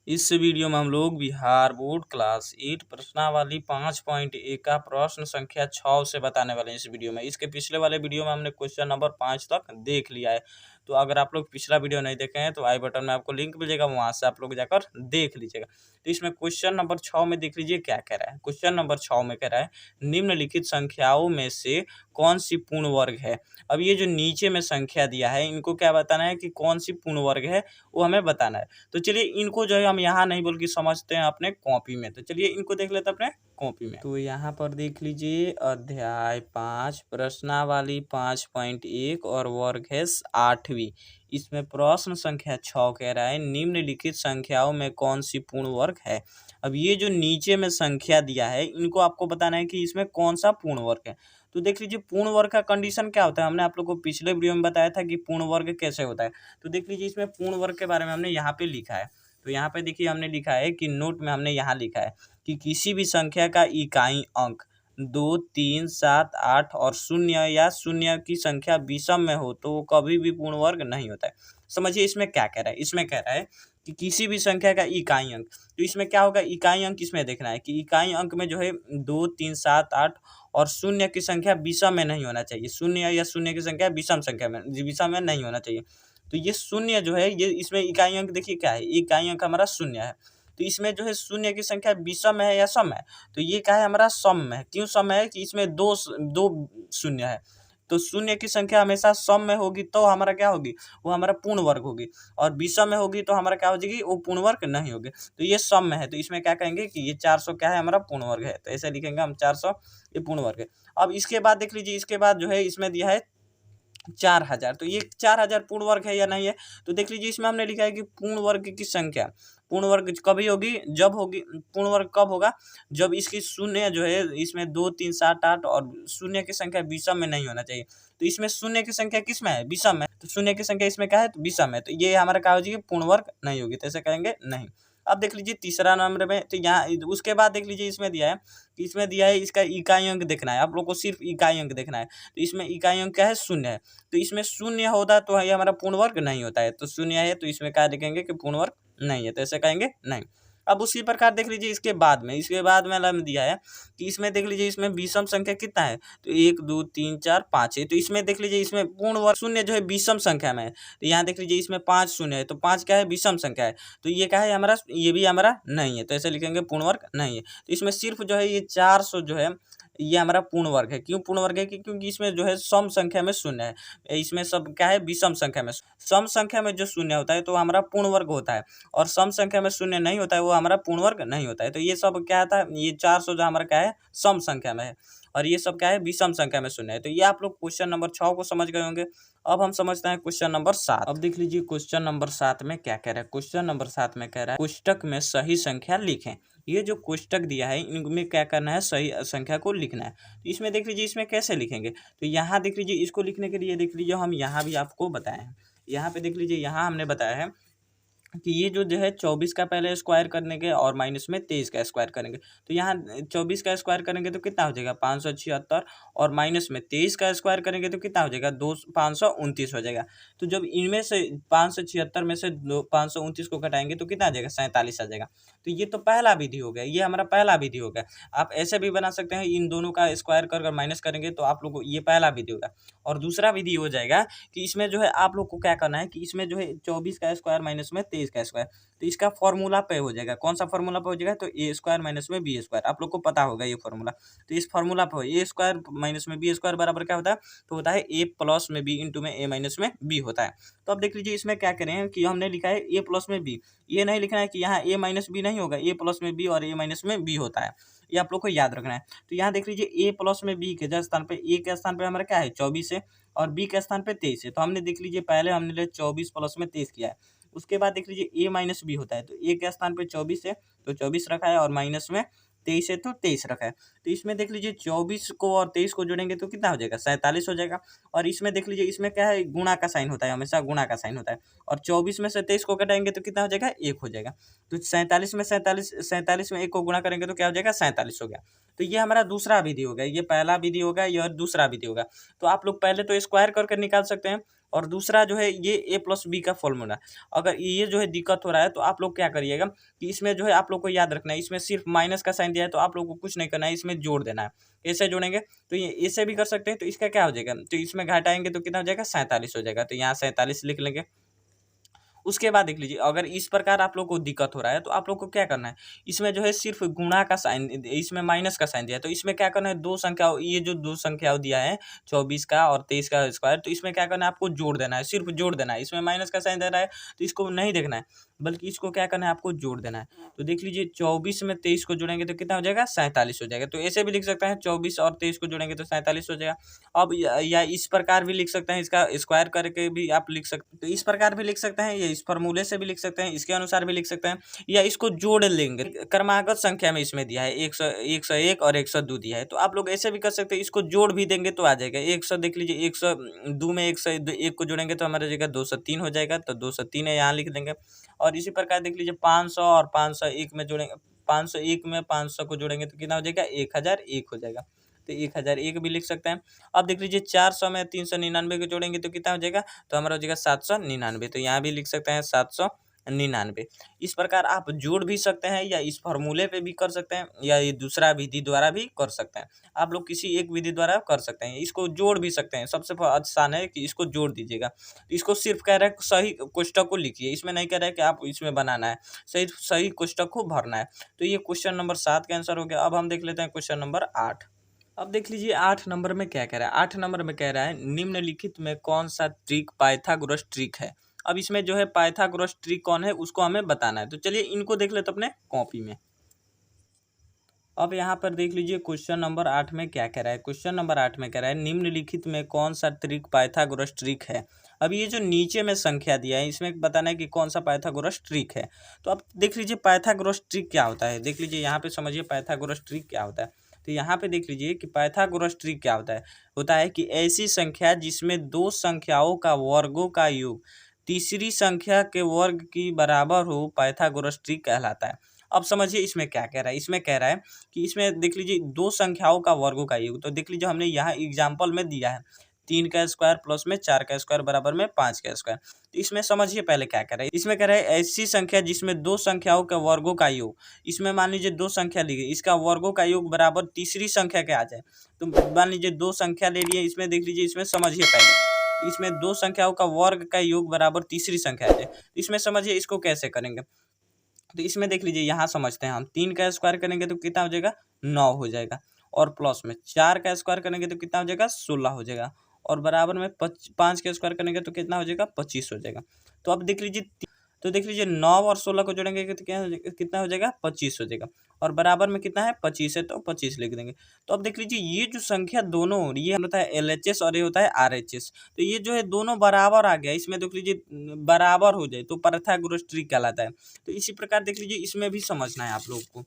इस वीडियो में हम लोग बिहार बोर्ड क्लास 8 प्रश्नावली 5.1 का प्रश्न संख्या 6 से बताने वाले हैं इस वीडियो में। इसके पिछले वाले वीडियो में हमने क्वेश्चन नंबर 5 तक देख लिया है। तो अगर आप लोग पिछला वीडियो नहीं देखे हैं तो आई बटन में आपको लिंक मिलेगा, वहां से आप लोग जाकर देख लीजिएगा। तो इसमें क्वेश्चन नंबर 6 में देख लीजिए क्या कह रहा है। क्वेश्चन नंबर 6 में कह रहा है निम्नलिखित संख्याओं में से कौन सी पूर्ण वर्ग है। अब ये जो नीचे में संख्या दिया है इनको क्या बताना है कि कौन सी पूर्ण वर्ग है, वो हमें बताना है। तो चलिए इनको जो है हम यहाँ नहीं बोल के समझते हैं अपने कॉपी में। तो चलिए इनको देख लेते हैं अपने कॉपी में। तो यहाँ पर देख लीजिए अध्याय 5 प्रश्नावली 5.1 और वर्ग है 8वीं। इसमें प्रश्न संख्या 6 कह रहा है निम्नलिखित संख्याओं में कौन सी पूर्ण वर्ग है। अब ये जो नीचे में संख्या दिया है इनको आपको बताना है कि इसमें कौन सा पूर्ण वर्ग है। तो देख लीजिए पूर्ण वर्ग का कंडीशन क्या होता है, हमने आप लोग को पिछले वीडियो में बताया था कि पूर्ण वर्ग कैसे होता है। तो देख लीजिए इसमें पूर्ण वर्ग के बारे में हमने यहाँ पे लिखा है। तो यहाँ पे देखिए हमने लिखा है कि नोट में हमने यहाँ लिखा है कि किसी भी संख्या का इकाई अंक 2, 3, 7, 8 और 0 या 0 की संख्या विषम में हो तो वो कभी भी पूर्ण वर्ग नहीं होता है। समझिए इसमें क्या कह रहा है। इसमें कह रहा है कि किसी भी संख्या का इकाई अंक, तो इसमें क्या होगा, इकाई अंक इसमें देखना है कि इकाई अंक में जो है 2, 3, 7, 8 और 0 की संख्या विषम में नहीं होना चाहिए। 0 या 0 की संख्या विषम में नहीं होना चाहिए। तो ये 0 जो है ये इसमें इकाई अंक देखिए क्या है, इकाई अंक हमारा 0 है। तो इसमें जो है 0 की संख्या विषम है या सम है, तो ये क्या है हमारा सम है। क्यों सम है कि इसमें दो शून्य है। तो 0 की संख्या हमेशा सम में होगी तो हमारा क्या होगी, वो हमारा पूर्ण वर्ग होगी। और विषम में होगी तो हमारा क्या हो जाएगी, वो पूर्ण वर्ग नहीं होगी। तो ये सम में है तो इसमें क्या कहेंगे कि ये 400 क्या है हमारा पूर्ण वर्ग है। तो ऐसे लिखेंगे हम 400 ये पूर्ण वर्ग है। अब इसके बाद देख लीजिए, इसके बाद जो है इसमें दिया है 4000। तो ये 4000 पूर्ण वर्ग है या नहीं है। तो देख लीजिए इसमें हमने लिखा है कि पूर्ण वर्ग की संख्या पूर्ण वर्ग कभी होगी, जब होगी पूर्ण वर्ग कब होगा, जब इसकी शून्य जो है इसमें 2, 3, 7, 8 और 0 की संख्या विषम में नहीं होना चाहिए। तो इसमें 0 की संख्या किस में है, विषम है। तो 0 की संख्या इसमें क्या है, तो विषम है। तो ये हमारा क्या हो जाएगी, पूर्ण वर्ग नहीं होगी। तो ऐसे कहेंगे नहीं। अब देख लीजिए तीसरा नंबर में, तो यहाँ उसके बाद देख लीजिए इसमें दिया है इसका इकाई अंक देखना है। आप लोग को सिर्फ इकाई अंक देखना है। तो इसमें इकाई अंक क्या है, 0 है। तो इसमें 0 होता तो ये हमारा पूर्ण वर्ग नहीं होता है। तो 0 है तो इसमें क्या लिखेंगे कि पूर्ण वर्ग नहीं है। तो ऐसे कहेंगे नहीं। अब उसी प्रकार देख लीजिए इसके बाद में अलग दिया है कि इसमें देख लीजिए इसमें विषम संख्या कितना है, तो 1, 2, 3, 4, 5 है। तो इसमें देख लीजिए इसमें पूर्ण वर्ग 0 जो है विषम संख्या में है। तो यहाँ देख लीजिए इसमें 5 शून्य है, तो 5 क्या है, विषम संख्या है। तो ये क्या है हमारा, ये भी हमारा नहीं है। तो ऐसे लिखेंगे पूर्ण वर्ग नहीं है। तो इसमें सिर्फ जो है ये 400 जो है ये हमारा पूर्ण वर्ग है। क्यों पूर्ण वर्ग है, क्योंकि इसमें जो है सम संख्या में 0 है। इसमें सब क्या है, विषम संख्या में। सम संख्या में जो 0 होता है तो हमारा पूर्ण वर्ग होता है, और सम संख्या में 0 नहीं होता है वो हमारा पूर्ण वर्ग नहीं होता है। तो ये सब क्या था, ये 400 जो हमारा क्या है सम संख्या में है, और ये सब क्या है विषम संख्या में 0 है। तो ये आप लोग क्वेश्चन नंबर 6 को समझ गए होंगे। अब हम समझते हैं क्वेश्चन नंबर 7। अब देख लीजिए क्वेश्चन नंबर 7 में क्या कह रहा है। क्वेश्चन नंबर 7 में कह रहा है कोष्टक में सही संख्या लिखें। ये जो कोष्टक दिया है इनमें क्या करना है, सही संख्या को लिखना है। तो इसमें देख लीजिए इसमें कैसे लिखेंगे। तो यहाँ देख लीजिए इसको लिखने के लिए देख लीजिए हम यहाँ भी आपको बताए हैं। यहाँ पे देख लीजिए यहाँ हमने बताया है कि ये जो है 24 का पहले स्क्वायर करने के और माइनस में 23 का स्क्वायर करेंगे। तो यहाँ 24 का स्क्वायर करेंगे तो कितना हो जाएगा 576, और माइनस में 23 का स्क्वायर करेंगे तो कितना हो जाएगा 529 हो जाएगा। तो जब इनमें से 576 में से 529 को घटाएंगे तो कितना आ जाएगा 47 आ जाएगा। तो ये तो पहला विधि हो गया, ये हमारा पहला विधि हो गया। आप ऐसे भी बना सकते हैं, इन दोनों का स्क्वायर कर माइनस करेंगे तो आप लोग को ये पहला विधि होगा। और दूसरा विधि हो जाएगा कि इसमें जो है आप लोग को क्या करना है कि इसमें जो है 24 का स्क्वायर माइनस में 23 का स्क्वायर, तो इसका फॉर्मूला पे हो जाएगा। कौन सा फॉर्मूला पे हो जाएगा, तो ए स्क्वायर माइनस में बी स्क्वायर। आप लोग को पता होगा ये फॉर्मूला। तो इस फॉर्मूला पे ए स्क्वायर माइनस में बी स्क्वायर बराबर क्या होता है, तो होता है ए प्लस में बी इंटू में ए माइनस में बी होता है। तो अब देख लीजिए इसमें क्या करें कि हमने लिखा है ए प्लस में बी। ये नहीं लिखना है कि यहाँ ए माइनस बी नहीं होगा, ए प्लस में बी और ए माइनस में बी होता है। ये आप लोग को याद रखना है। तो यहाँ देख लीजिए ए प्लस में बी के स्थान पे, ए के स्थान पे हमारा क्या है 24 है, और बी के स्थान पे 23 है। तो हमने देख लीजिए पहले हमने 24 प्लस में 23 किया है। उसके बाद देख लीजिए ए माइनस बी होता है, तो ए के स्थान पे 24 है तो 24 रखा है, और माइनस में 23 है तो 23 रखा है। तो इसमें देख लीजिए 24 को और 23 को जोड़ेंगे तो कितना हो जाएगा 47 हो जाएगा। और इसमें देख लीजिए इसमें क्या है, गुणा का साइन होता है, हमेशा गुणा का साइन होता है। और 24 में से 23 को घटाएंगे तो कितना हो जाएगा 1 हो जाएगा। तो 47 में 1 को गुणा करेंगे तो क्या हो जाएगा 47 हो गया। तो ये हमारा दूसरा विधि होगा, ये पहला विधि होगा, ये और दूसरा विधि होगा। तो आप लोग पहले तो स्क्वायर करके निकाल सकते हैं, और दूसरा जो है ये a प्लस बी का फॉर्मूला। अगर ये जो है दिक्कत हो रहा है तो आप लोग क्या करिएगा कि इसमें जो है आप लोग को याद रखना है, इसमें सिर्फ माइनस का साइन दिया है तो आप लोग को कुछ नहीं करना है, इसमें जोड़ देना है। ऐसे जोड़ेंगे तो ये ऐसे भी कर सकते हैं, तो इसका क्या हो जाएगा, तो इसमें घटाएंगे तो कितना हो जाएगा 47 हो जाएगा, तो यहाँ 47 लिख लेंगे। उसके बाद देख लीजिए, अगर इस प्रकार आप लोग को दिक्कत हो रहा है तो आप लोग को क्या करना है, इसमें जो है सिर्फ गुणा का साइन, इसमें माइनस का साइन दिया है तो इसमें क्या करना है, दो संख्या, ये जो दो संख्या दिया है 24 का और 23 का स्क्वायर, तो इसमें क्या करना है, आपको जोड़ देना है, सिर्फ जोड़ देना है। इसमें माइनस का साइन दे रहा है तो इसको नहीं देखना है, बल्कि इसको क्या करना है, आपको जोड़ देना है। तो देख लीजिए 24 में 23 को जोड़ेंगे तो कितना हो जाएगा, 47 हो जाएगा। तो ऐसे भी लिख सकते हैं 24 और 23 को जोड़ेंगे तो 47 हो जाएगा। अब या इस प्रकार भी लिख सकते हैं, इसका स्क्वायर करके भी आप लिख सकते, तो इस प्रकार भी लिख सकते हैं, या इस फॉर्मूले से भी लिख सकते हैं, इसके अनुसार भी लिख सकते हैं, या इसको जोड़ लेंगे। क्रमागत संख्या में इसमें दिया है 101 और 102 दिया है, तो आप लोग ऐसे भी कर सकते हैं, इसको जोड़ भी देंगे तो आ जाएगा 100। देख लीजिए 102 में 101 को जोड़ेंगे तो हमारा जगह 203 हो जाएगा, तो 203 है यहाँ लिख देंगे। और इसी प्रकार देख लीजिए 500 और 501 में जोड़ेंगे, 501 में 500 को जोड़ेंगे तो कितना हो जाएगा, 1001 हो जाएगा, तो 1001 भी लिख सकते हैं। अब देख लीजिए 400 में 399 को जोड़ेंगे तो कितना हो जाएगा, तो हमारा हो जाएगा 799, तो यहाँ भी लिख सकते हैं 799। इस प्रकार आप जोड़ भी सकते हैं, या इस फॉर्मूले पे भी कर सकते हैं, या ये दूसरा विधि द्वारा भी कर सकते हैं। आप लोग किसी एक विधि द्वारा कर सकते हैं, इसको जोड़ भी सकते हैं। सबसे आसान है कि इसको जोड़ दीजिएगा। इसको सिर्फ कह रहा है सही कोष्ठक को लिखिए, इसमें नहीं कह रहा है कि आप इसमें बनाना है, सही सही कोष्ठक को भरना है। तो ये क्वेश्चन नंबर 7 का आंसर हो गया। अब हम देख लेते हैं क्वेश्चन नंबर 8। अब देख लीजिए 8 नंबर में क्या कह रहा है। 8 नंबर में कह रहा है निम्नलिखित में कौन सा ट्रिक पाइथागोरस ट्रिक है। अब इसमें जो है पाइथागोरस ट्रिक कौन है उसको हमें बताना है, तो चलिए इनको देख लेते अपने कॉपी में। अब यहाँ पर देख लीजिए क्वेश्चन नंबर 8 में क्या कह रहा है। क्वेश्चन नंबर 8 में कह रहा है निम्नलिखित में कौन सा ट्रिक पाइथागोरस ट्रिक है। अब ये जो नीचे में संख्या दिया है इसमें बताना है कि कौन सा पाइथागोरस ट्रिक है। तो अब देख लीजिए पाइथागोरस ट्रिक क्या होता है, देख लीजिए यहाँ पे समझिए पाइथागोरस ट्रिक क्या होता है। तो यहाँ पे देख लीजिए कि पाइथागोरस ट्रिक क्या होता है कि ऐसी संख्या जिसमें दो संख्याओं का वर्गों का योग तीसरी संख्या के वर्ग की बराबर हो, पाइथागोरस ट्रिक कहलाता है। अब समझिए इसमें क्या कह रहा है। इसमें कह रहा है कि इसमें देख लीजिए दो संख्याओं का वर्गों का योग, तो देख लीजिए हमने यहाँ एग्जाम्पल में दिया है 3 का स्क्वायर प्लस में 4 का स्क्वायर बराबर में 5 का स्क्वायर। तो इसमें समझिए पहले क्या कह रहा है। इसमें कह रहा है ऐसी संख्या जिसमें दो संख्याओं के वर्गों का योग, इसमें मान लीजिए दो संख्या ली गई, इसका वर्गों का योग बराबर तीसरी संख्या के आ जाए। तो मान लीजिए दो संख्या ले लिए, इसमें देख लीजिए, इसमें समझिए पहले, इसमें दो संख्याओं का वर्ग का योग बराबर तीसरी संख्या आ जाए। इसमें समझिए इसको कैसे करेंगे। तो इसमें देख लीजिए यहाँ समझते हैं हम, 3 का स्क्वायर करेंगे तो कितना हो जाएगा, 9 हो जाएगा, और प्लस में 4 का स्क्वायर करेंगे तो कितना हो जाएगा, 16 हो जाएगा, और बराबर में 5 का स्क्वायर करेंगे तो कितना हो जाएगा, 25 हो जाएगा। तो अब देख लीजिए, तो देख लीजिए 9 और 16 को जोड़ेंगे तो क्या कितना हो जाएगा, 25 हो जाएगा, और बराबर में कितना है, 25 है, तो 25 लिख देंगे। तो अब देख लीजिए ये जो संख्या दोनों, ये होता है LHS और ये होता है RHS, तो ये जो है दोनों बराबर आ गया। इसमें देख लीजिए बराबर हो जाए तो पाइथागोरस ट्रिक कहलाता है। तो इसी प्रकार देख लीजिए इसमें भी समझना है आप लोग को।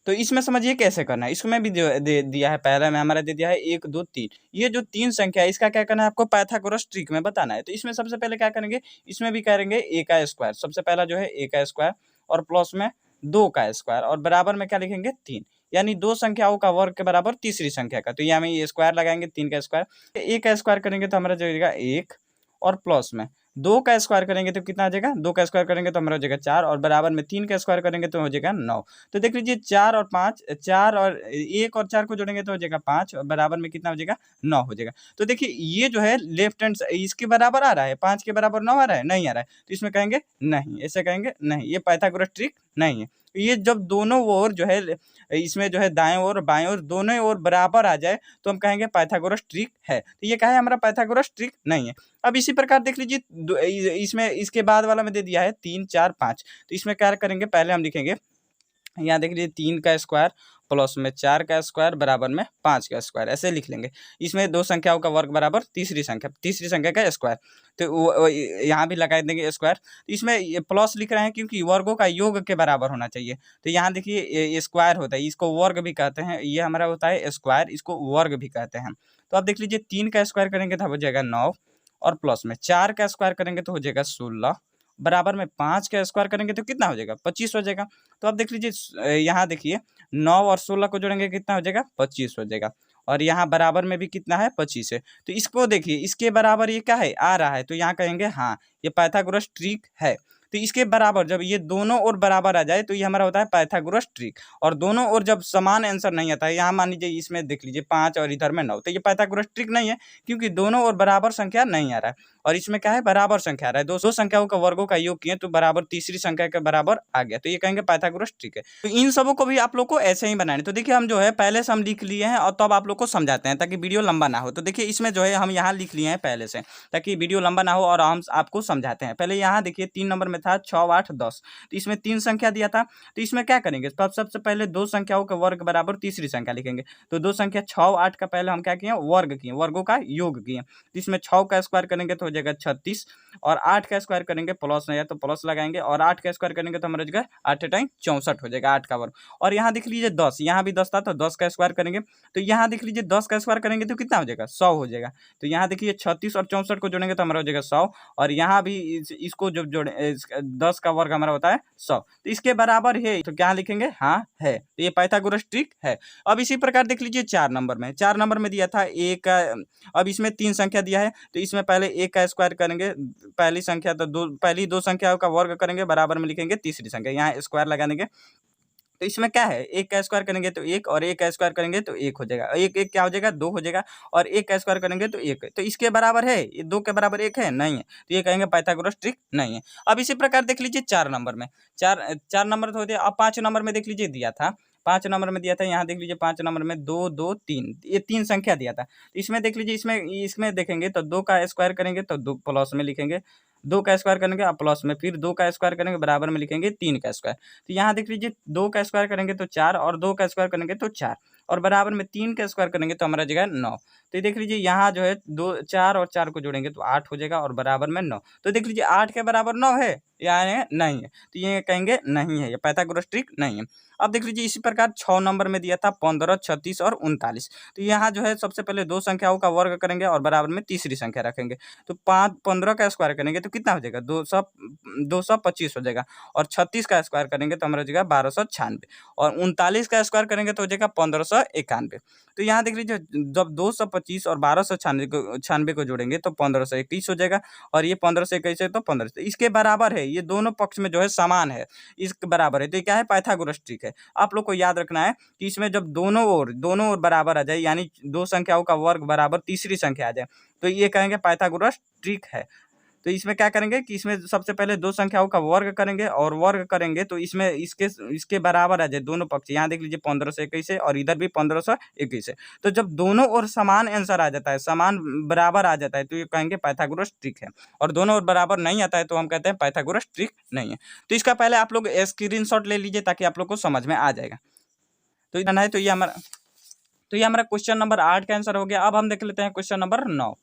तो इसमें समझिए कैसे करना है। इसमें भी दे दिया है, पहले में हमारा दे दिया है 1 2 3, ये जो 3 संख्या है इसका क्या करना है, आपको पाइथागोरस ट्रिक में बताना है। तो इसमें सबसे पहले क्या करेंगे, इसमें भी करेंगे a का स्क्वायर, सबसे पहला जो है a का स्क्वायर, और प्लस में 2 का स्क्वायर, और बराबर में क्या लिखेंगे, 3, यानी दो संख्याओं का वर्ग के बराबर तीसरी संख्या का। तो यहाँ में ये स्क्वायर लगाएंगे, 3 का स्क्वायर, a का स्क्वायर करेंगे तो हमारा जाएगा 1, और प्लस में 2 का स्क्वायर करेंगे तो कितना आ जाएगा, 2 का स्क्वायर करेंगे तो हमारा हो जाएगा 4, और बराबर में 3 का स्क्वायर करेंगे तो हो जाएगा 9। तो देख लीजिए 4 और 5, 4 और 1 और 4 को जोड़ेंगे तो हो जाएगा 5, और बराबर में कितना हो जाएगा, 9 हो जाएगा। तो देखिए ये जो है लेफ्ट हैंड इसके बराबर आ रहा है, 5 के बराबर 9 आ रहा है, नहीं आ रहा है, तो इसमें कहेंगे नहीं, ऐसे कहेंगे नहीं, ये पाइथागोरस ट्रिक नहीं है। ये जब दोनों ओर जो है, इसमें जो है दाएं ओर और बाएं ओर दोनों ओर बराबर आ जाए तो हम कहेंगे पाइथागोरस ट्रिक है। तो ये क्या है, हमारा पाइथागोरस ट्रिक नहीं है। अब इसी प्रकार देख लीजिए इसमें इसके बाद वाला में दे दिया है 3 4 5, तो इसमें क्या करेंगे, पहले हम लिखेंगे, यहाँ देख लीजिए 3 का स्क्वायर प्लस में 4 का स्क्वायर बराबर में 5 का स्क्वायर, ऐसे लिख लेंगे। इसमें दो संख्याओं का वर्ग बराबर तीसरी संख्या का स्क्वायर, तो यहाँ भी लगा देंगे स्क्वायर। इसमें ये प्लस लिख रहे हैं क्योंकि वर्गों का योग के बराबर होना चाहिए। तो यहाँ देखिए स्क्वायर होता है, इसको वर्ग भी कहते हैं, ये हमारा होता है स्क्वायर, इसको वर्ग भी कहते हैं। तो अब देख लीजिए 3 का स्क्वायर करेंगे तो हो जाएगा 9, और प्लस में 4 का स्क्वायर करेंगे तो हो जाएगा 16, बराबर में 5 का स्क्वायर करेंगे तो कितना हो जाएगा, 25 हो जाएगा। तो अब देख लीजिए यहाँ देखिए 9 और 16 को जोड़ेंगे कितना हो जाएगा, 25 हो जाएगा, और यहाँ बराबर में भी कितना है 25 है। तो इसको देखिए, इसके बराबर ये क्या है आ रहा है, तो यहाँ कहेंगे हाँ ये पाइथागोरस ट्रिक है। तो इसके बराबर जब ये दोनों ओर बराबर आ जाए तो ये हमारा होता है पाइथागोरस ट्रिक। और दोनों ओर जब समान आंसर नहीं आता है, यहाँ मान लीजिए इसमें देख लीजिए 5 और इधर में 9, तो ये पाइथागोरस ट्रिक नहीं है, क्योंकि दोनों ओर बराबर संख्या नहीं आ रहा है। और इसमें क्या है बराबर संख्या आ रहा है, दो संख्याओं का वर्गों का योग किए तो बराबर तीसरी संख्या के बराबर आ गया, तो ये कहेंगे पाइथागोरस ट्रिक है। तो इन सबों को भी आप लोग को ऐसे ही बनाने। तो देखिए हम जो है पहले से हम लिख लिए हैं और तब आप लोग को समझाते हैं ताकि वीडियो लंबा ना हो। तो देखिए इसमें जो है हम यहाँ लिख लिए हैं पहले से ताकि वीडियो लंबा ना हो और हम आपको समझाते हैं। पहले यहाँ देखिए 3 नंबर में था 6, 8, 10, तो इसमें 3 संख्या दिया था। तो इसमें क्या करेंगे, तब सबसे पहले दो संख्याओं के वर्ग बराबर तीसरी संख्या लिखेंगे। तो दो संख्या 6, 8 का पहले हम क्या किए वर्ग किए, वर्गों का योग किए। तो इसमें 6 का स्क्वायर करेंगे तो हो जाएगा 36, और 8 का स्क्वायर करेंगे प्लस नहीं है तो प्लस लगाएंगे, और 8 का स्क्वायर करेंगे तो हमारा जगह 8 टाइम 64 हो जाएगा 8 का वर्ग। और यहाँ देख लीजिए 10, यहाँ भी 10 था तो 10 का स्क्वायर करेंगे, तो यहाँ देख लीजिए 10 का स्क्वायर करेंगे तो कितना हो जाएगा 100 हो जाएगा। तो यहाँ देखिए 36 और 64 को जोड़ेंगे तो हमारा हो जाएगा 100, और यहाँ भी इसको जब जोड़े 10 का वर्ग हमारा होता है 100, तो इसके बराबर है, तो क्या लिखेंगे हाँ है। तो ये पाइथागोरस ट्रिक है। अब इसी प्रकार देख लीजिए 4 नंबर में, 4 नंबर में दिया था एक, अब इसमें 3 संख्या दिया है, तो इसमें पहले 1 का स्क्वायर करेंगे, पहली संख्या तो पहली दो संख्याओं का वर्ग करेंगे, बराबर में लिखेंगे तीसरी संख्या, यहाँ स्क्वायर लगा देंगे। तो इसमें क्या है 1 का स्क्वायर करेंगे तो 1, और 1 का स्क्वायर करेंगे तो 1 हो जाएगा, 1 1 क्या हो जाएगा 2 हो जाएगा, और 1 का स्क्वायर करेंगे तो 1, तो इसके बराबर है ये 2 के बराबर 1 है नहीं है, तो ये कहेंगे पाइथागोरस ट्रिक नहीं है। अब इसी प्रकार देख लीजिए 4 नंबर में, 4 नंबर तो होते हैं। अब 5 नंबर में देख लीजिए दिया था, 5 नंबर में दिया था, यहाँ देख लीजिए 5 नंबर में 2 2 3, ये 3 संख्या दिया था। तो इसमें देख लीजिए इसमें देखेंगे तो 2 का स्क्वायर करेंगे तो 2 प्लस में लिखेंगे, 2 का स्क्वायर करेंगे अब प्लस में, फिर 2 का स्क्वायर करेंगे बराबर में लिखेंगे 3 का स्क्वायर। तो यहाँ देख लीजिए 2 का स्क्वायर करेंगे तो 4, और 2 का स्क्वायर करेंगे तो 4, और बराबर में 3 का स्क्वायर करेंगे तो हमारा जगह 9। तो ये देख लीजिए यहाँ जो है 2 4 और 4 को जोड़ेंगे तो 8 हो जाएगा, और बराबर में 9। तो देख लीजिए 8 के बराबर 9 है या नहीं है, तो ये कहेंगे नहीं है, ये पाइथागोरस ट्रिक नहीं है। अब देख लीजिए इसी प्रकार 6 नंबर में दिया था 15, 36 और 39, तो यहाँ जो है सबसे पहले दो संख्याओं का वर्ग करेंगे और बराबर में तीसरी संख्या रखेंगे। तो 15 का स्क्वायर करेंगे तो कितना हो जाएगा 225 हो जाएगा, और 36 का स्क्वायर करेंगे तो हमारा हो जाएगा 1296, और 39 का स्क्वायर करेंगे तो हो जाएगा 1591। तो यहाँ देख लीजिए जब 225 और 1296 को जोड़ेंगे तो 1521 हो जाएगा, और ये 1521 है तो 15, तो इसके बराबर है, ये दोनों पक्ष में जो है समान है, इसके बराबर है, तो ये क्या है पाइथागोरस ट्रिक है। आप लोग को याद रखना है कि इसमें जब दोनों ओर बराबर आ जाए, यानी दो संख्याओं का वर्ग बराबर तीसरी संख्या आ जाए, तो ये कहेंगे पाइथागोरस ट्रिक है। तो इसमें क्या करेंगे कि इसमें सबसे पहले दो संख्याओं का वर्ग करेंगे, और वर्ग करेंगे तो इसमें इसके बराबर आ जाए दोनों पक्ष, यहाँ देख लीजिए 1521 है और इधर भी 1521 है। तो जब दोनों ओर समान आंसर आ जाता है, समान बराबर आ जाता है, तो ये कहेंगे पाइथागोरस ट्रिक है। और दोनों ओर बराबर नहीं आता है तो हम कहते हैं पाइथागोरस ट्रिक नहीं है। तो इसका पहले आप लोग स्क्रीनशॉट ले लीजिए ताकि आप लोग को समझ में आ जाएगा। तो इतना है, तो ये हमारा क्वेश्चन नंबर 8 का आंसर हो गया। अब हम देख लेते हैं क्वेश्चन नंबर 9।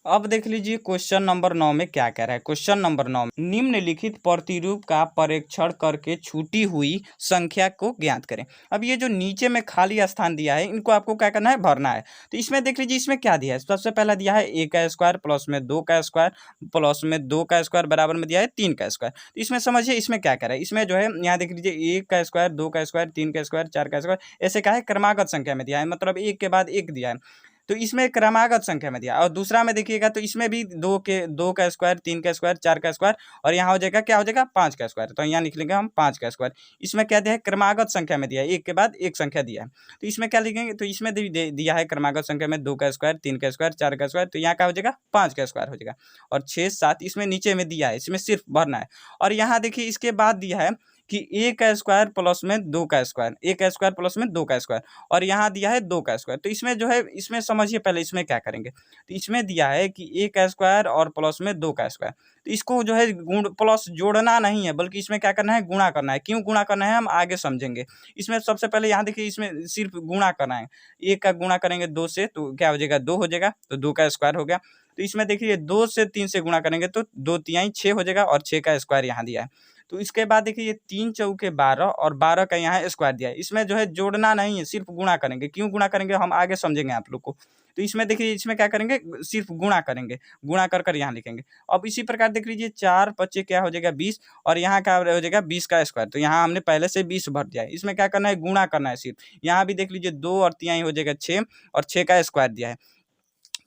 अब देख लीजिए क्वेश्चन नंबर 9 में क्या कह रहा है। क्वेश्चन नंबर 9 में निम्नलिखित प्रतिरूप का परीक्षण करके छूटी हुई संख्या को ज्ञात करें। अब ये जो नीचे में खाली स्थान दिया है, इनको आपको क्या करना है भरना है। तो इसमें देख लीजिए इसमें क्या दिया है, सबसे पहला दिया है 1 का स्क्वायर प्लस में 2 का स्क्वायर प्लस में 2 का स्क्वायर बराबर में दिया है 3 का स्क्वायर। तो इसमें समझिए इसमें क्या कर रहा है, इसमें जो है यहाँ देख लीजिए 1 का स्क्वायर 2 का स्क्वायर 3 का स्क्वायर 4 का स्क्वायर, ऐसे क्या है क्रमागत संख्या में दिया है, मतलब एक के बाद एक दिया है। तो इसमें क्रमागत संख्या में दिया, और दूसरा में देखिएगा तो इसमें भी 2 का स्क्वायर 3 का स्क्वायर 4 का स्क्वायर, और यहाँ हो जाएगा क्या हो जाएगा 5 का स्क्वायर, तो यहाँ लिख लेंगे हम 5 का स्क्वायर। इसमें क्या दिया है क्रमागत संख्या में दिया है, एक के बाद एक संख्या दिया है। तो इसमें क्या लिखेंगे, तो इसमें दिया है क्रमागत संख्या में 2 का स्क्वायर 3 का स्क्वायर 4 का स्क्वायर, तो यहाँ क्या हो जाएगा 5 का स्क्वायर हो जाएगा, और 6 7 इसमें नीचे में दिया है, इसमें सिर्फ भरना है। और यहाँ देखिए इसके बाद दिया है कि 1 का स्क्वायर प्लस में 2 का स्क्वायर, 1 का स्क्वायर प्लस में 2 का स्क्वायर, और यहाँ दिया है 2 का स्क्वायर। तो इसमें जो है इसमें समझिए पहले इसमें क्या करेंगे, तो इसमें दिया है कि 1 का स्क्वायर और प्लस में 2 का स्क्वायर, तो इसको जो है गुण प्लस जोड़ना नहीं है, बल्कि इसमें क्या करना है गुणा करना है। क्यों गुणा करना है हम आगे समझेंगे। इसमें सबसे पहले यहाँ देखिए इसमें सिर्फ गुणा करना है, 1 का गुणा करेंगे 2 से तो क्या हो जाएगा 2 हो जाएगा, तो 2 का स्क्वायर हो गया। तो इसमें देखिए 2 से 3 से गुणा करेंगे तो 2 तिहाई 6 हो जाएगा, और 6 का स्क्वायर यहाँ दिया है। तो इसके बाद देखिए ये 3 चौके 12 और 12 का यहाँ स्क्वायर दिया है। इसमें जो है जोड़ना नहीं है, सिर्फ गुणा करेंगे। क्यों गुणा करेंगे हम आगे समझेंगे आप लोग को। तो इसमें देखिए इसमें क्या करेंगे, सिर्फ गुणा करेंगे, गुणा कर कर यहाँ लिखेंगे। अब इसी प्रकार देख लीजिए 4 पच्चे क्या हो जाएगा 20, और यहाँ क्या हो जाएगा 20 का स्क्वायर। तो यहाँ हमने पहले से 20 भर दिया है, इसमें क्या करना है, गुणा करना है सिर्फ। यहाँ भी देख लीजिए 2 और 3 हो जाएगा 6, और 6 का स्क्वायर दिया है।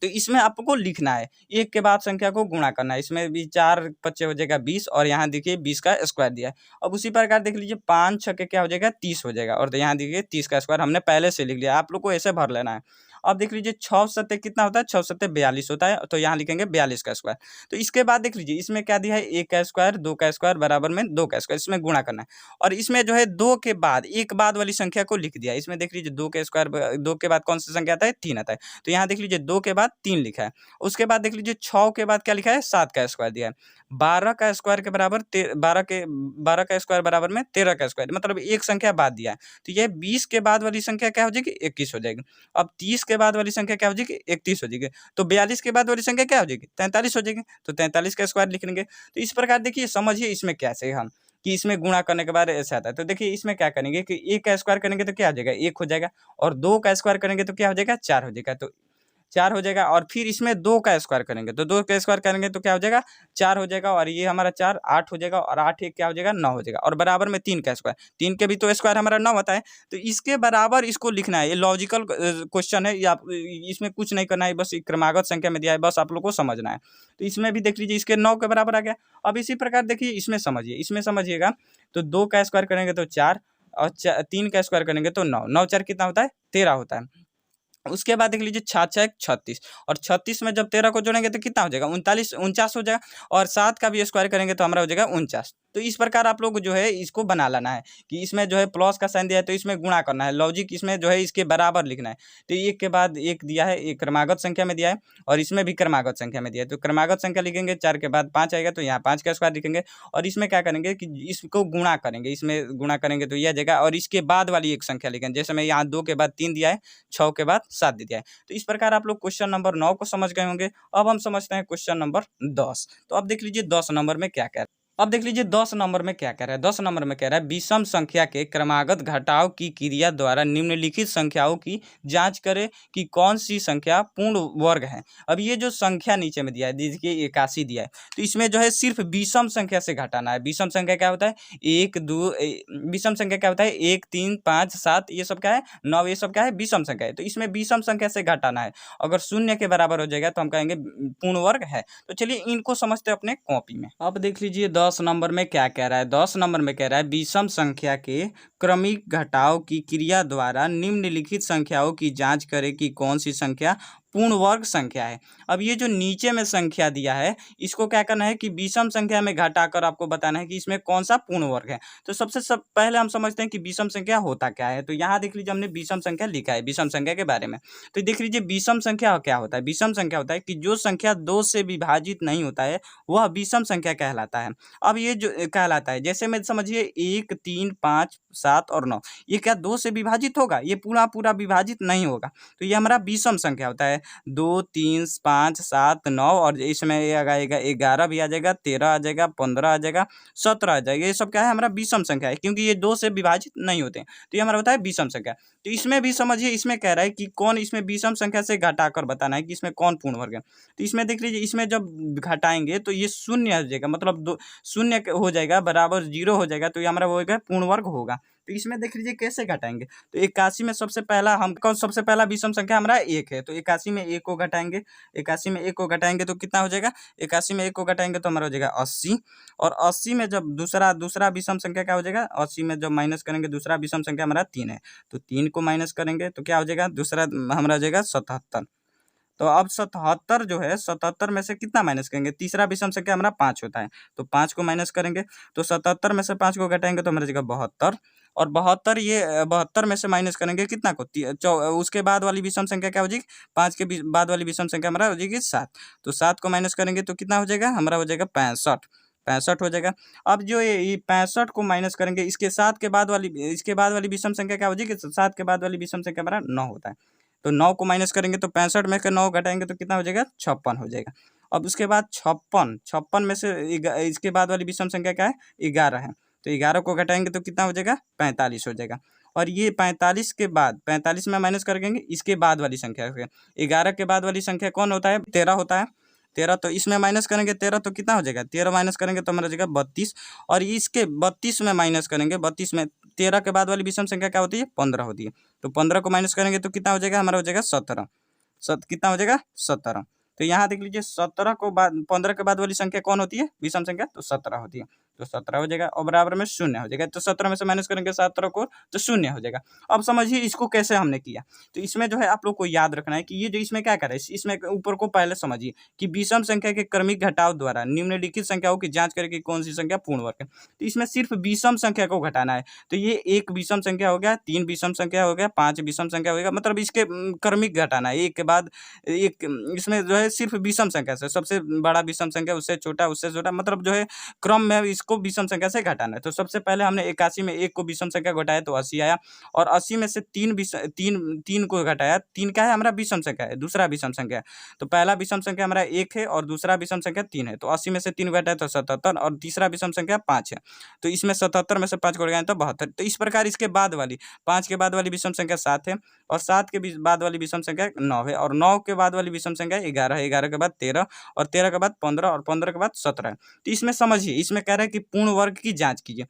तो इसमें आपको लिखना है, एक के बाद संख्या को गुणा करना है। इसमें भी 4 पच्चे हो जाएगा 20, और यहाँ देखिए 20 का स्क्वायर दिया है। अब उसी प्रकार देख लीजिए 5 छक्के क्या हो जाएगा 30 हो जाएगा, और यहाँ देखिए 30 का स्क्वायर हमने पहले से लिख लिया, आप लोग को ऐसे भर लेना है। अब देख लीजिए 6 सत्ते कितना होता है, 6 सत्ते 42 होता है, तो यहाँ लिखेंगे 42 का स्क्वायर। तो इसके बाद देख लीजिए इसमें क्या दिया है, 1 का स्क्वायर, 2 का स्क्वायर बराबर में 2 का स्क्वायर, इसमें गुणा करना है। और इसमें जो है 2 के बाद एक बाद वाली संख्या को लिख दिया। इसमें देख लीजिए 2 के स्क्वायर, 2 के बाद कौन सा संख्या आता है, 3 आता है। तो यहाँ देख लीजिए 2 के बाद 3 लिखा है। उसके बाद देख लीजिए 6 के बाद क्या लिखा है, 7 का स्क्वायर दिया है। 12 का स्क्वायर के बराबर 12 का स्क्वायर बराबर में 13 का स्क्वायर, मतलब एक संख्या बाद दिया है। तो ये 20 के बाद वाली संख्या क्या हो जाएगी, 21 हो जाएगी। अब 30 के बाद वाली संख्या क्या हो जाएगी, 31 हो जाएगी। तो 42 के बाद वाली संख्या क्या हो जाएगी, 43 हो जाएगी। तो 43 का स्क्वायर लिख लेंगे। तो इस प्रकार देखिए समझिए इसमें कैसे हम कि इसमें गुणा करने के बाद ऐसा आता है। तो देखिए इसमें क्या करेंगे कि 1 का स्क्वायर करेंगे तो क्या हो जाएगा, 1 हो जाएगा, और 2 का स्क्वायर करेंगे तो क्या हो जाएगा, 4 हो जाएगा। तो 4 हो जाएगा, और फिर इसमें 2 का स्क्वायर करेंगे तो 2 का स्क्वायर करेंगे तो क्या हो जाएगा, 4 हो जाएगा, और ये हमारा 4 8 हो जाएगा, और 8 एक क्या हो जाएगा, 9 हो जाएगा, और बराबर में 3 का स्क्वायर, 3 के भी तो स्क्वायर हमारा 9 होता है। तो इसके बराबर इसको लिखना है। ये लॉजिकल क्वेश्चन है, ये आप इसमें कुछ नहीं करना है, बस क्रमागत संख्या में दिया है, बस आप लोग को समझना है। तो इसमें भी देख लीजिए इसके 9 के बराबर आ गया। अब इसी प्रकार देखिए इसमें समझिए, इसमें समझिएगा तो 2 का स्क्वायर करेंगे तो 4, और 3 का स्क्वायर करेंगे तो 9, 9 4 कितना होता है, 13 होता है। उसके बाद देख लीजिए 6 6 36, और 36 में जब 13 को जोड़ेंगे तो कितना हो जाएगा, 39 49 हो जाएगा, और 7 का भी स्क्वायर करेंगे तो हमारा हो जाएगा 49। तो इस प्रकार आप लोग जो है इसको बना लेना है कि इसमें जो है प्लस का साइन दिया है तो इसमें गुणा करना है, लॉजिक इसमें जो है इसके बराबर लिखना है। तो एक के बाद एक दिया है, एक क्रमागत संख्या में दिया है, और इसमें भी क्रमागत संख्या में दिया है। तो क्रमागत संख्या लिखेंगे, 4 के बाद 5 आएगा तो यहाँ 5 का स्क्वायर लिखेंगे, और इसमें क्या करेंगे कि इसको गुणा करेंगे, इसमें गुणा करेंगे तो यह जगह, और इसके बाद वाली एक संख्या लिखेंगे। जैसे मैं यहाँ 2 के बाद 3 दिया है, 6 के बाद 7 दिया है। तो इस प्रकार आप लोग क्वेश्चन नंबर 9 को समझ गए होंगे। अब हम समझते हैं क्वेश्चन नंबर 10। तो अब देख लीजिए 10 नंबर में क्या कह रहा है। अब देख लीजिए 10 नंबर में क्या कह रहा है। 10 नंबर में कह रहा है विषम संख्या के क्रमागत घटाव की क्रिया द्वारा निम्नलिखित संख्याओं की जांच करें कि कौन सी संख्या पूर्ण वर्ग है। अब ये जो संख्या नीचे में दिया है, देखिए 81 दिया है, तो इसमें जो है सिर्फ विषम संख्या से घटाना है। विषम संख्या क्या होता है, 1 2, विषम संख्या क्या होता है, 1 3 5 7, ये सब क्या है, 9, ये सब क्या है, विषम संख्या है। तो इसमें विषम संख्या से घटाना है। अगर शून्य के बराबर हो जाएगा तो हम कहेंगे पूर्ण वर्ग है। तो चलिए इनको समझते हैं अपने कॉपी में। अब देख लीजिए 10 नंबर में क्या कह रहा है। 10 नंबर में कह रहा है विषम संख्या के क्रमिक घटाव की क्रिया द्वारा निम्नलिखित संख्याओं की जांच करें कि कौन सी संख्या पूर्ण वर्ग संख्या है। अब ये जो नीचे में संख्या दिया है इसको क्या करना है कि विषम संख्या में घटाकर आपको बताना है कि इसमें कौन सा पूर्ण वर्ग है। तो सबसे पहले हम समझते हैं कि विषम संख्या होता क्या है। तो यहाँ देख लीजिए हमने विषम संख्या लिखा है, विषम संख्या के बारे में। तो देख लीजिए विषम संख्या क्या होता है। विषम संख्या होता है कि जो संख्या 2 से विभाजित नहीं होता है वह विषम संख्या कहलाता है। अब ये जो कहलाता है, जैसे में समझिए 1 3 5 7 और 9, ये क्या 2 से विभाजित होगा, ये पूरा विभाजित नहीं होगा। तो ये हमारा विषम संख्या होता है। 2 3 5 7 9, और इसमें ये आएगा 11 भी आ जाएगा, 13 आ जाएगा, 15 आ जाएगा, 17 आ जाएगा। ये सब क्या है, हमारा विषम संख्या है, क्योंकि ये 2 से विभाजित नहीं होते हैं। तो ये हमारा होता है विषम संख्या। तो इसमें भी समझिए, इसमें कह रहा है कि कौन, इसमें विषम संख्या से घटाकर बताना है कि इसमें कौन पूर्ण वर्ग है। तो इसमें देख लीजिए, इसमें जब घटाएंगे तो ये शून्य हो जाएगा, मतलब शून्य हो जाएगा, बराबर 0 हो जाएगा, तो ये हमारा वो होगा पूर्ण वर्ग होगा। तो इसमें देख लीजिए कैसे घटाएंगे। तो 81 में सबसे पहला विषम संख्या हमारा 1 है, तो 81 में 1 को घटाएंगे। 81 में 1 को घटाएंगे तो कितना हो जाएगा, 81 में 1 को घटाएंगे तो हमारा हो जाएगा 80। और 80 में जब दूसरा विषम संख्या क्या हो जाएगा, 80 में जब माइनस करेंगे दूसरा विषम संख्या हमारा 3 है, तो 3 को माइनस करेंगे तो क्या हो जाएगा, दूसरा हमारा हो जाएगा 77। तो अब 77 जो है, 77 में से कितना माइनस करेंगे, तीसरा विषम संख्या हमारा 5 होता है, तो 5 को माइनस करेंगे। तो 77 में से 5 को घटाएंगे तो हमारा जगह 72, और 72 ये 72 में से माइनस करेंगे कितना को, उसके बाद वाली विषम संख्या क्या हो जाएगी, 5 के बाद वाली विषम संख्या हमारा हो जाएगी 7। तो 7 को माइनस करेंगे तो कितना हो जाएगा, हमारा हो जाएगा 65 हो जाएगा। अब जो ये 65 को माइनस करेंगे, इसके बाद वाली विषम संख्या क्या हो जाएगी, 7 के बाद वाली विषम संख्या हमारा 9 होता है। तो 9 को माइनस करेंगे तो 65 में से 9 घटाएंगे तो कितना हो जाएगा, 56 हो जाएगा। अब उसके बाद 56 में से इसके बाद वाली विषम संख्या क्या है, 11 है, तो 11 को घटाएंगे तो कितना हो जाएगा, 45 हो जाएगा। और ये 45 के बाद 45 में माइनस करेंगे इसके बाद वाली संख्या से। 11 के बाद वाली संख्या कौन होता है? 13 होता है। 13 तो इसमें माइनस करेंगे 13 तो कितना हो जाएगा? 13 माइनस करेंगे तो हमारा हो जाएगा 32 और इसके 32 में माइनस करेंगे 32 में 13 के बाद वाली विषम संख्या क्या होती है? 15 होती है। तो 15 को माइनस करेंगे तो कितना हो जाएगा? हमारा हो जाएगा 17। कितना हो जाएगा? 17। तो यहाँ देख लीजिए 17 को बाद 15 के बाद वाली संख्या कौन होती है? विषम संख्या, तो 17 होती है। तो 17 हो जाएगा और बराबर में 0 हो जाएगा। तो 17 में से माइनस करेंगे 17 को तो 0 हो जाएगा। अब समझिए इसको कैसे हमने किया। तो इसमें जो है आप लोग को याद रखना है कि ये जो इसमें क्या कर रहा है, इसमें ऊपर को पहले समझिए कि विषम संख्या के क्रमिक घटाव द्वारा निम्नलिखित संख्याओं की जांच करके कौन सी संख्या पूर्ण वर्ग है। तो इसमें सिर्फ विषम संख्या को घटाना है। तो ये 1 विषम संख्या हो गया, 3 विषम संख्या हो गया, 5 विषम संख्या हो गया, मतलब इसके क्रमिक घटाना है एक के बाद एक। इसमें जो है सिर्फ विषम संख्या से, सबसे बड़ा विषम संख्या उससे छोटा, मतलब जो है क्रम में इसको विषम संख्या से घटाना है। तो सबसे पहले हमने 81 में 1 को विषम संख्या घटाया तो 80 आया और 80 में से 3 को घटाया। 3 क्या है? हमारा विषम संख्या है, दूसरा विषम संख्या है। तो पहला विषम संख्या हमारा 1 है और दूसरा विषम संख्या 3 है। तो 80 में से 3 घटाया तो 77 और तीसरा विषम संख्या 5 है। तो इसमें 77 में से 5 को घटाएं तो 72। तो इस प्रकार इसके बाद वाली 5 के बाद वाली विषम संख्या 7 है और 7 के बाद वाली विषम संख्या 9 है और 9 के बाद वाली विषम संख्या 11 है, 11 के बाद 13 और 13 के बाद 15 और 15 के बाद 17 है। तो इसमें समझिए, इसमें कह रहा है कि पूर्ण वर्ग की जांच कीजिए।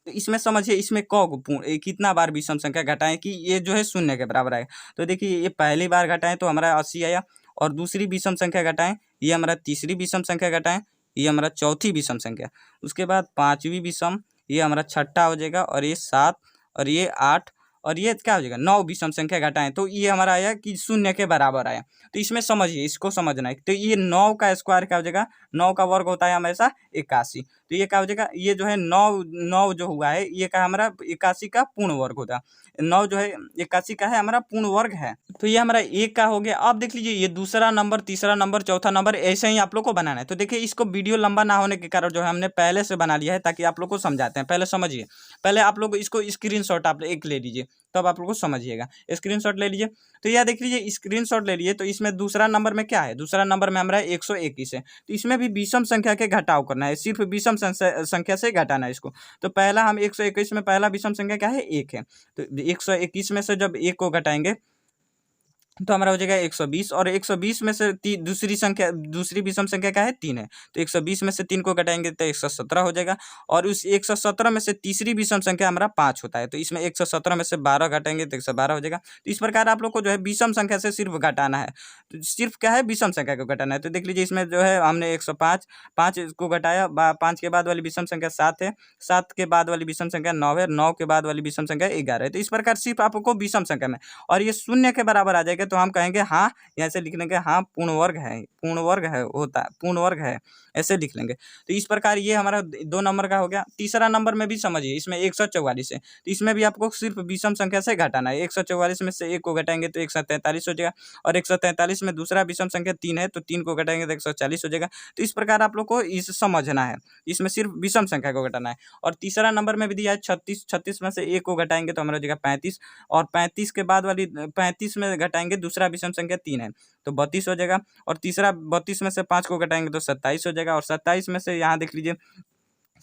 तो इसमें समझिए इसमें कितना बार विषम संख्या घटाएं कि ये जो है 0 के बराबर आएगा। तो देखिए ये पहली बार घटाएं तो हमारा 80 आया और दूसरी विषम संख्या घटाएं, ये हमारा तीसरी विषम संख्या घटाएं, ये हमारा चौथी विषम संख्या, उसके बाद 5वीं विषम, ये हमारा छठा हो जाएगा और ये 7 और ये 8 और ये क्या हो जाएगा? 9 विषम संख्या घटाएं तो ये हमारा आया कि 0 के बराबर आया। तो इसमें समझिए, इसको समझना है। तो ये 9 का स्क्वायर क्या हो जाएगा? 9 का वर्ग होता है हमेशा 81। तो ये क्या हो जाएगा? ये जो है 9 जो हुआ है ये क्या हमारा 81 का पूर्ण वर्ग होता है। 9 जो है 81 का है हमारा पूर्ण वर्ग है। तो ये हमारा 1 का हो गया। अब देख लीजिए ये दूसरा नंबर, तीसरा नंबर, चौथा नंबर, ऐसे ही आप लोग को बनाना है। तो देखिए इसको वीडियो लंबा ना होने के कारण जो है हमने पहले से बना लिया है ताकि आप लोग को समझाते हैं। पहले समझिए, पहले आप लोग इसको स्क्रीनशॉट आप एक ले लीजिए तब आप लोग को समझिएगा। स्क्रीनशॉट ले लीजिए। तो यह देख लीजिए स्क्रीनशॉट ले लिए। तो इसमें दूसरा नंबर में क्या है? दूसरा नंबर में हमारा 121 है। तो इसमें भी विषम संख्या के घटाव करना है, सिर्फ विषम संख्या से घटाना है इसको। तो पहला हम 121 में पहला विषम संख्या क्या है? 1 है। तो 121 में से जब 1 को घटाएंगे तो हमारा हो जाएगा 120 और 120 में से दूसरी विषम संख्या क्या है? 3 है। तो 120 में से 3 को घटाएंगे तो 117 हो जाएगा और उस 117 में से तीसरी विषम संख्या हमारा 5 होता है। तो इसमें 117 में से 12 घटाएंगे तो 112 हो जाएगा। तो इस प्रकार आप लोग को जो है विषम संख्या से सिर्फ घटाना है। तो सिर्फ क्या है? विषम संख्या को घटाना है। तो देख लीजिए इसमें जो है हमने 105 5 को घटाया, 5 के बाद वाली विषम संख्या 7 है, 7 के बाद वाली विषम संख्या 9 है, 9 के बाद वाली विषम संख्या 11 है। तो इस प्रकार सिर्फ आपको विषम संख्या में और ये 0 के बराबर आ जाएगा तो हम कहेंगे हाँ, ऐसे लिख लेंगे हाँ पूर्ण वर्ग है, पूर्ण वर्ग है, होता है पूर्ण वर्ग है, ऐसे लिख लेंगे। तो इस प्रकार ये हमारा 2 नंबर का हो गया। तीसरा नंबर में भी समझिए, इसमें 144 है। तो इसमें भी आपको सिर्फ विषम संख्या से घटाना है। 144 में से 1 को घटाएंगे तो 143 हो जाएगा और 143 में दूसरा विषम संख्या 3 है तो 3 को घटाएंगे तो 140 हो जाएगा। तो इस प्रकार आप लोग को इस समझना है, इसमें सिर्फ विषम संख्या को घटाना है। और तीसरा नंबर में भी दिया है 36, 36 में से 1 को घटाएंगे तो हमारा हो जाएगा 35 और 35 के बाद वाली 35 में घटाएंगे दूसरा विषम संख्या 3 है तो 32 हो जाएगा और तीसरा 32 में से 5 को घटाएंगे तो 27 हो जाएगा और 27 में से यहाँ देख लीजिए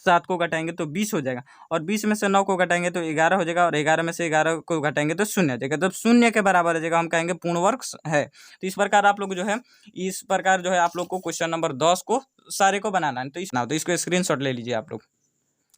7 को घटाएंगे तो 20 हो जाएगा और 20 में से 9 को घटाएंगे तो 11 हो जाएगा और 11 में से 11 को घटाएंगे तो 0 हो जाएगा। जब 0 के बराबर हो जाएगा हम कहेंगे पूर्ण वर्ग है। तो इस प्रकार आप लोग जो है आप लोग को क्वेश्चन नंबर 10 को सारे को बनाना है। तो इसको स्क्रीनशॉट ले लीजिए, आप लोग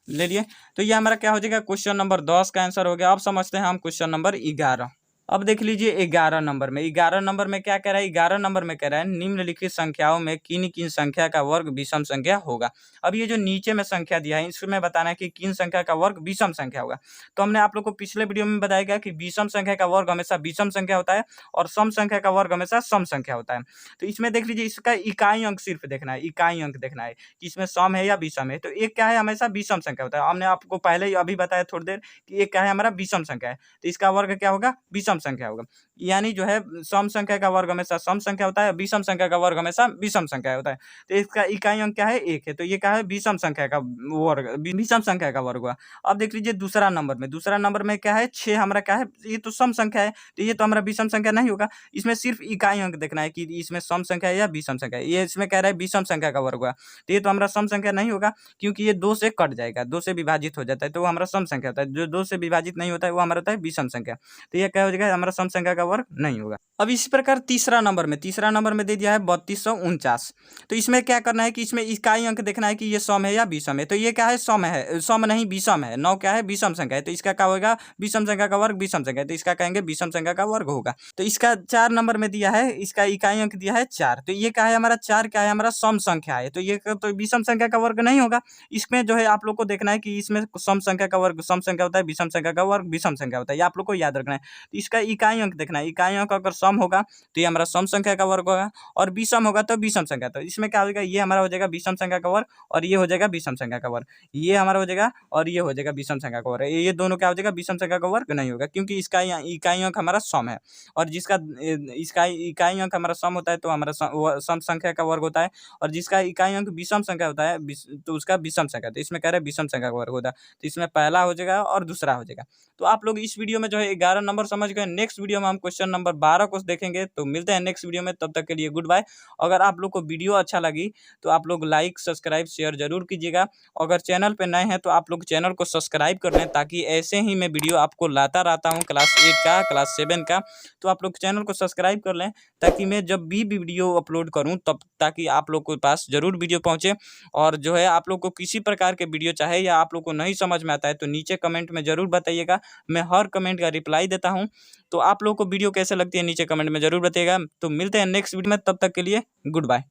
ले लिए। तो ये हमारा क्या हो जाएगा? क्वेश्चन नंबर 10 का आंसर हो गया। अब समझते हैं हम क्वेश्चन नंबर 11। अब देख लीजिए 11 नंबर में क्या कह रहा है? 11 नंबर में कह रहा है निम्नलिखित संख्याओं में किन किन संख्या का वर्ग विषम संख्या होगा। अब ये जो नीचे में संख्या दिया है इसमें बताना है कि किन संख्या का वर्ग विषम संख्या होगा। तो हमने आप लोग को पिछले वीडियो में बताया गया कि विषम संख्या का वर्ग हमेशा विषम संख्या होता है और सम संख्या का वर्ग हमेशा सम संख्या होता है। तो इसमें देख लीजिए इसका इकाई अंक सिर्फ देखना है, इकाई अंक देखना है कि इसमें सम है या विषम है। तो एक क्या है? हमेशा विषम संख्या होता है। हमने आपको पहले ही अभी बताया थोड़ी देर कि एक क्या है? हमारा विषम संख्या है। तो इसका वर्ग क्या होगा? विषम विषम संख्या होगा। यानी जो है सम संख्या का वर्ग हमेशा सम संख्या होता है, विषम संख्या का वर्ग हमेशा विषम संख्या होता है। तो इसका इकाई अंक क्या है? 1 है, तो ये क्या है? विषम संख्या का वर्ग, विषम संख्या का वर्ग हुआ। अब देख लीजिए दूसरा नंबर में क्या है? 6 हमारा क्या है? ये तो सम संख्या है, तो ये तो हमारा विषम संख्या नहीं होगा। इसमें सिर्फ इकाई अंक देखना है कि इसमें सम संख्या है या विषम संख्या है। ये इसमें कह रहा है विषम संख्या का वर्ग हुआ, तो ये तो हमारा सम संख्या नहीं होगा, क्योंकि ये 2 से कट जाएगा, 2 से विभाजित हो जाता है, तो वो हमारा सम संख्या होता है। जो 2 से विभाजित नहीं होता है वो हमारा होता है विषम संख्या, तो ये क्या हो जाएगा? हमारा सम संख्या का वर्ग नहीं होगा। अब इसी प्रकार तीसरा नंबर में दे दिया है 3249। तो इसमें क्या करना है कि इसमें इकाई अंक देखना है कि ये सम है या विषम है। तो ये क्या है? सम है, सम नहीं विषम है। 9 क्या है? विषम संख्या है, तो इसका क्या होगा? विषम संख्या का वर्ग विषम संख्या है, तो इसका कहेंगे विषम संख्या का वर्ग होगा। तो इसका 4 नंबर में दिया है, इसका इकाई अंक दिया है 4। तो ये क्या है? हमारा 4 क्या है? हमारा सम संख्या है, तो ये तो विषम संख्या का वर्ग नहीं होगा। इसमें जो है आप लोग को देखना है कि इसमें सम संख्या का वर्ग सम संख्या होता है, विषम संख्या का वर्ग विषम संख्या होता है, ये आप लोग को याद रखना है। तो इसका इकाई अंक देखना है, इकाई अंक अगर सम होगा तो ये हमारा सम संख्या का वर्ग होगा, और विषम होगा तो विषम संख्या। तो इसमें क्या होगा? ये हमारा हो जाएगा विषम संख्या का वर्ग, और ये हो जाएगा विषम संख्या का वर्ग। ये हमारा हो जाएगा और ये हो जाएगा विषम संख्या का वर्ग। ये दोनों क्या हो जाएगा? विषम संख्या का वर्ग नहीं होगा, क्योंकि इसका इकाई अंक हमारा सम है, और जिसका इसका इकाई अंक हमारा सम होता है तो हमारा सम संख्या का वर्ग होता है, और जिसका इकाई अंक विषम संख्या होता है तो उसका विषम संख्या। तो इसमें कह रहे हैं विषम संख्या का वर्ग होता है, तो इसमें पहला हो जाएगा और दूसरा हो जाएगा। तो आप लोग इस वीडियो में जो है 11 नंबर समझ गए। नेक्स्ट वीडियो में हम क्वेश्चन नंबर 12 को देखेंगे। तो मिलते हैं नेक्स्ट वीडियो में, तब तक के लिए गुड बाय। अगर आप लोग को वीडियो अच्छा लगी तो आप लोग लाइक सब्सक्राइब शेयर जरूर कीजिएगा। अगर चैनल पे नए हैं तो आप लोग चैनल को सब्सक्राइब कर लें, ताकि ऐसे ही मैं वीडियो आपको लाता रहता हूँ क्लास 8 का, क्लास 7 का। तो आप लोग चैनल को सब्सक्राइब कर लें, ताकि मैं जब भी वीडियो अपलोड करूँ तब ताकि आप लोग के पास जरूर वीडियो पहुँचे। और जो है आप लोग को किसी प्रकार के वीडियो चाहे या आप लोग को नहीं समझ में आता है तो नीचे कमेंट में जरूर बताइएगा, मैं हर कमेंट का रिप्लाई देता हूँ। तो आप लोग को वीडियो कैसे लगती है नीचे कमेंट में जरूर बताइएगा। तो मिलते हैं नेक्स्ट वीडियो में, तब तक के लिए गुड बाय।